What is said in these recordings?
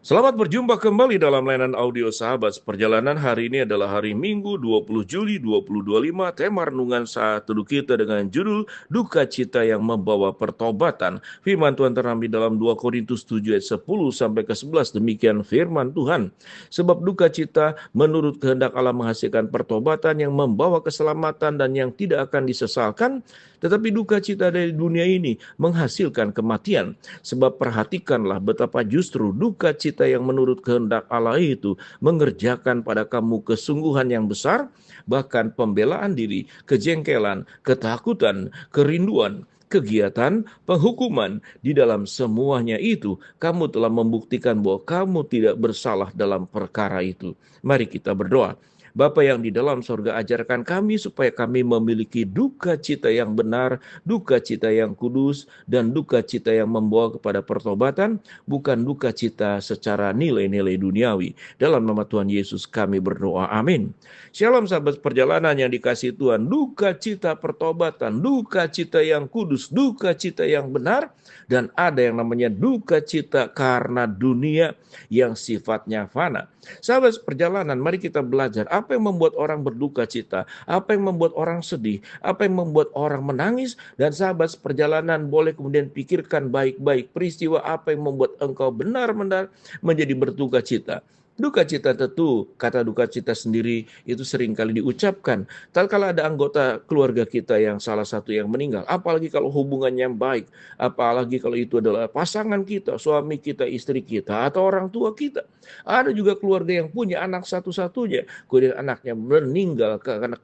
Selamat berjumpa kembali dalam layanan audio sahabat. Perjalanan hari ini adalah hari Minggu 20 Juli 2025. Tema renungan saat teduh kita dengan judul Duka Cita yang Membawa Pertobatan. Firman Tuhan terambil dalam 2 Korintus 7 ayat 10 sampai ke 11. Demikian firman Tuhan. Sebab duka cita menurut kehendak Allah menghasilkan pertobatan yang membawa keselamatan dan yang tidak akan disesalkan. Tetapi duka cita dari dunia ini menghasilkan kematian. Sebab perhatikanlah betapa justru duka cita yang menurut kehendak Allah itu mengerjakan pada kamu kesungguhan yang besar, bahkan pembelaan diri, kejengkelan, ketakutan, kerinduan, kegiatan, penghukuman. Di dalam semuanya itu, kamu telah membuktikan bahwa kamu tidak bersalah dalam perkara itu. Mari kita berdoa. Bapa yang di dalam sorga, ajarkan kami supaya kami memiliki duka cita yang benar, duka cita yang kudus, dan duka cita yang membawa kepada pertobatan, bukan duka cita secara nilai-nilai duniawi. Dalam nama Tuhan Yesus kami berdoa, amin. Shalom sahabat perjalanan yang dikasihi Tuhan, duka cita pertobatan, duka cita yang kudus, duka cita yang benar, dan ada yang namanya duka cita karena dunia yang sifatnya fana. Sahabat perjalanan, mari kita belajar apa yang membuat orang berduka cita, apa yang membuat orang sedih, apa yang membuat orang menangis, dan sahabat perjalanan boleh kemudian pikirkan baik-baik peristiwa apa yang membuat engkau benar-benar menjadi berduka cita. Duka cita tentu, kata duka cita sendiri itu seringkali diucapkan. Tatkala ada anggota keluarga kita yang salah satu yang meninggal, apalagi kalau hubungannya baik, apalagi kalau itu adalah pasangan kita, suami kita, istri kita, atau orang tua kita. Ada juga keluarga yang punya anak satu-satunya, kemudian anaknya meninggal karena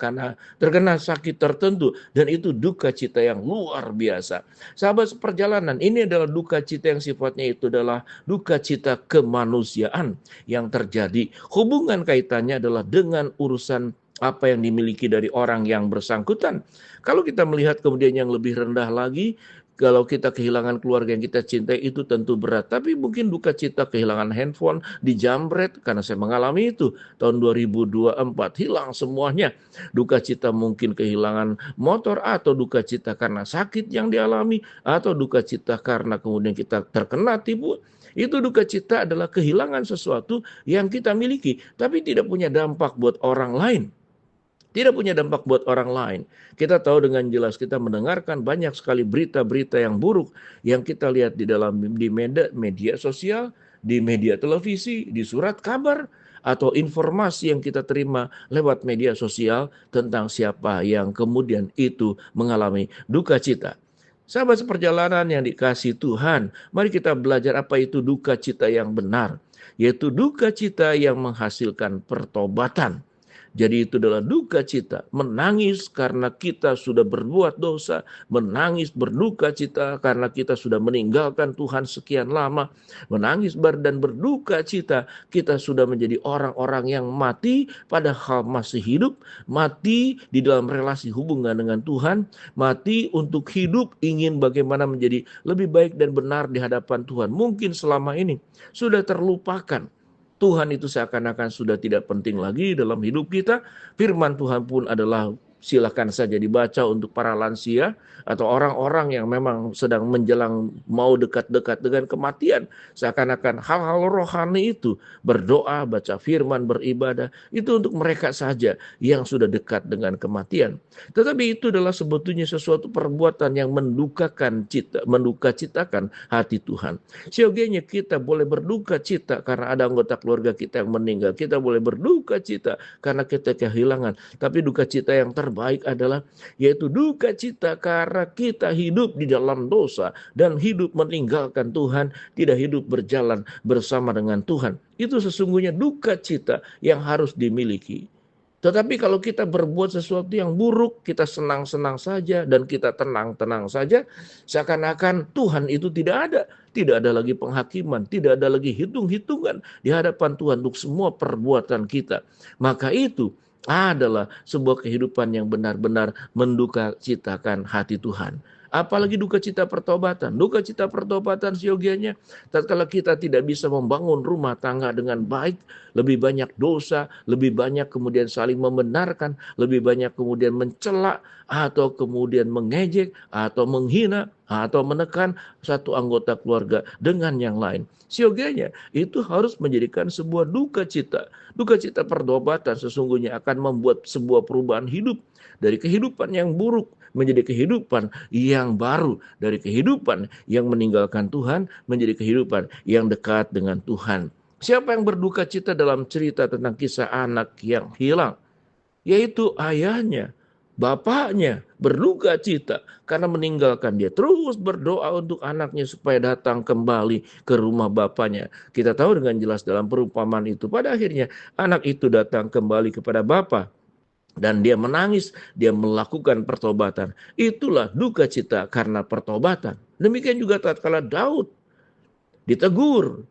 terkena sakit tertentu, dan itu duka cita yang luar biasa. Sahabat perjalanan, ini adalah duka cita yang sifatnya itu adalah duka cita kemanusiaan yang terjadi. Hubungan kaitannya adalah dengan urusan apa yang dimiliki dari orang yang bersangkutan. Kalau kita melihat kemudian yang lebih rendah lagi, kalau kita kehilangan keluarga yang kita cintai itu tentu berat. Tapi mungkin duka cita kehilangan handphone, dijamret, karena saya mengalami itu. Tahun 2024, hilang semuanya. Duka cita mungkin kehilangan motor, atau duka cita karena sakit yang dialami, atau duka cita karena kemudian kita terkena tipu. Itu duka cita adalah kehilangan sesuatu yang kita miliki, tapi tidak punya dampak buat orang lain. Tidak punya dampak buat orang lain. Kita tahu dengan jelas, kita mendengarkan banyak sekali berita-berita yang buruk yang kita lihat di media sosial, di media televisi, di surat kabar, atau informasi yang kita terima lewat media sosial tentang siapa yang kemudian itu mengalami duka cita. Sahabat seperjalanan yang dikasihi Tuhan, mari kita belajar apa itu duka cita yang benar, yaitu duka cita yang menghasilkan pertobatan. Jadi itu adalah duka cita, menangis karena kita sudah berbuat dosa, menangis berduka cita karena kita sudah meninggalkan Tuhan sekian lama, menangis dan berduka cita kita sudah menjadi orang-orang yang mati padahal masih hidup, mati di dalam relasi hubungan dengan Tuhan, mati untuk hidup ingin bagaimana menjadi lebih baik dan benar di hadapan Tuhan. Mungkin selama ini sudah terlupakan. Tuhan itu seakan-akan sudah tidak penting lagi dalam hidup kita. Firman Tuhan pun adalah, silakan saja dibaca untuk para lansia atau orang-orang yang memang sedang menjelang mau dekat-dekat dengan kematian. Seakan-akan hal-hal rohani itu, berdoa, baca firman, beribadah, itu untuk mereka saja yang sudah dekat dengan kematian. Tetapi itu adalah sebetulnya sesuatu perbuatan yang menduka citakan hati Tuhan. Seyogianya kita boleh berduka cita karena ada anggota keluarga kita yang meninggal. Kita boleh berduka cita karena kita kehilangan. Tapi duka cita yang terbaik adalah yaitu duka cita karena kita hidup di dalam dosa dan hidup meninggalkan Tuhan, tidak hidup berjalan bersama dengan Tuhan. Itu sesungguhnya duka cita yang harus dimiliki. Tetapi kalau kita berbuat sesuatu yang buruk, kita senang-senang saja dan kita tenang-tenang saja, seakan-akan Tuhan itu tidak ada. Tidak ada lagi penghakiman, tidak ada lagi hitung-hitungan di hadapan Tuhan untuk semua perbuatan kita. Maka itu adalah sebuah kehidupan yang benar-benar menduka citakan hati Tuhan. Apalagi duka cita pertobatan. Duka cita pertobatan siogianya, tatkala kita tidak bisa membangun rumah tangga dengan baik, lebih banyak dosa, lebih banyak kemudian saling membenarkan, lebih banyak kemudian mencela, atau kemudian mengejek, atau menghina, atau menekan satu anggota keluarga dengan yang lain. Siogianya itu harus menjadikan sebuah duka cita. Duka cita pertobatan sesungguhnya akan membuat sebuah perubahan hidup dari kehidupan yang buruk menjadi kehidupan yang baru, dari kehidupan yang meninggalkan Tuhan menjadi kehidupan yang dekat dengan Tuhan. Siapa yang berduka cita dalam cerita tentang kisah anak yang hilang? Yaitu ayahnya, bapaknya berduka cita karena meninggalkan dia. Terus berdoa untuk anaknya supaya datang kembali ke rumah bapaknya. Kita tahu dengan jelas dalam perumpamaan itu, pada akhirnya anak itu datang kembali kepada bapa. Dan dia menangis, dia melakukan pertobatan. Itulah duka cita karena pertobatan. Demikian juga tatkala Daud ditegur,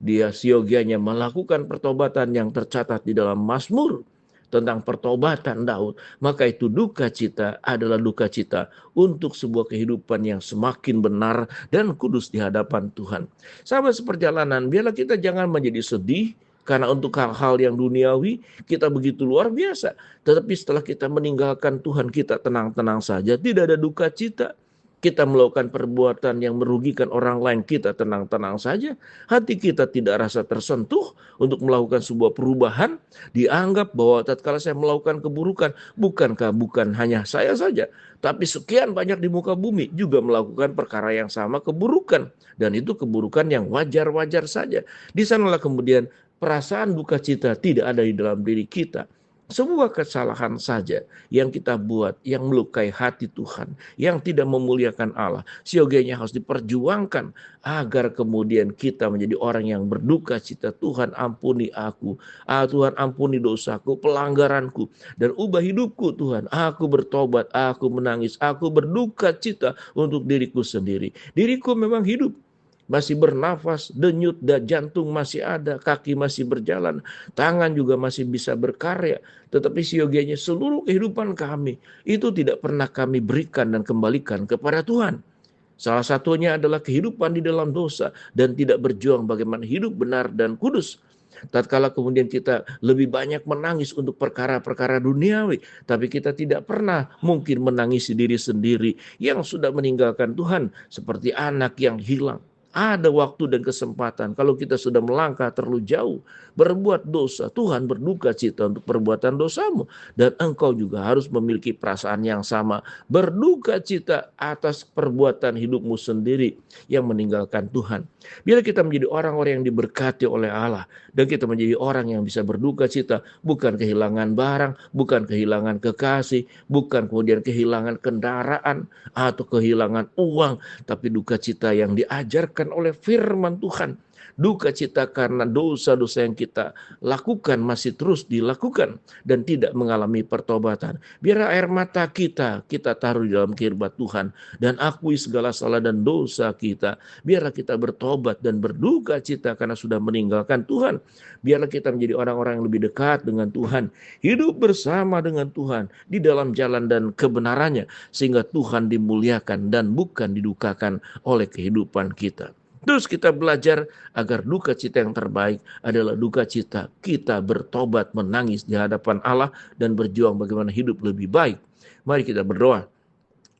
dia siogianya melakukan pertobatan yang tercatat di dalam Mazmur tentang pertobatan Daud. Maka itu duka cita adalah duka cita untuk sebuah kehidupan yang semakin benar dan kudus di hadapan Tuhan. Sahabat seperjalanan, biarlah kita jangan menjadi sedih karena untuk hal-hal yang duniawi kita begitu luar biasa. Tetapi setelah kita meninggalkan Tuhan, kita tenang-tenang saja, tidak ada duka cita. Kita melakukan perbuatan yang merugikan orang lain, kita tenang-tenang saja. Hati kita tidak rasa tersentuh untuk melakukan sebuah perubahan. Dianggap bahwa tatkala saya melakukan keburukan, bukan hanya saya saja, tapi sekian banyak di muka bumi juga melakukan perkara yang sama, keburukan. Dan itu keburukan yang wajar-wajar saja. Di sanalah kemudian perasaan duka cita tidak ada di dalam diri kita. Sebuah kesalahan saja yang kita buat, yang melukai hati Tuhan, yang tidak memuliakan Allah, siogianya harus diperjuangkan agar kemudian kita menjadi orang yang berduka cita. Tuhan ampuni aku, Tuhan ampuni dosaku, pelanggaranku, dan ubah hidupku Tuhan. Aku bertobat, aku menangis, aku berduka cita untuk diriku sendiri. Diriku memang hidup, masih bernafas, denyut dan jantung masih ada, kaki masih berjalan, tangan juga masih bisa berkarya. Tetapi siogianya seluruh kehidupan kami itu tidak pernah kami berikan dan kembalikan kepada Tuhan. Salah satunya adalah kehidupan di dalam dosa dan tidak berjuang bagaimana hidup benar dan kudus. Tatkala kemudian kita lebih banyak menangis untuk perkara-perkara duniawi, tapi kita tidak pernah mungkin menangisi diri sendiri yang sudah meninggalkan Tuhan, seperti anak yang hilang. Ada waktu dan kesempatan kalau kita sudah melangkah terlalu jauh, berbuat dosa, Tuhan berduka cita untuk perbuatan dosamu. Dan engkau juga harus memiliki perasaan yang sama, berduka cita atas perbuatan hidupmu sendiri yang meninggalkan Tuhan. Bila kita menjadi orang-orang yang diberkati oleh Allah, dan kita menjadi orang yang bisa berduka cita, bukan kehilangan barang, bukan kehilangan kekasih, bukan kemudian kehilangan kendaraan, atau kehilangan uang, tapi duka cita yang diajarkan oleh firman Tuhan. Duka cita karena dosa-dosa yang kita lakukan masih terus dilakukan dan tidak mengalami pertobatan. Biar air mata kita taruh di dalam kirbat Tuhan dan akui segala salah dan dosa kita. Biarlah kita bertobat dan berduka cita karena sudah meninggalkan Tuhan. Biarlah kita menjadi orang-orang yang lebih dekat dengan Tuhan, hidup bersama dengan Tuhan di dalam jalan dan kebenarannya, sehingga Tuhan dimuliakan dan bukan didukakan oleh kehidupan kita. Terus kita belajar agar duka cita yang terbaik adalah duka cita kita bertobat, menangis di hadapan Allah dan berjuang bagaimana hidup lebih baik. Mari kita berdoa.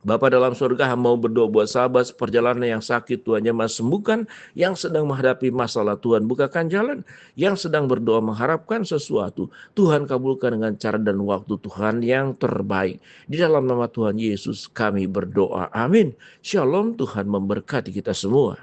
Bapa dalam surga, mau berdoa buat sahabat perjalanan yang sakit, Tuhan jamah sembuhkan, yang sedang menghadapi masalah, Tuhan bukakan jalan, yang sedang berdoa mengharapkan sesuatu, Tuhan kabulkan dengan cara dan waktu Tuhan yang terbaik. Di dalam nama Tuhan Yesus kami berdoa, amin. Shalom, Tuhan memberkati kita semua.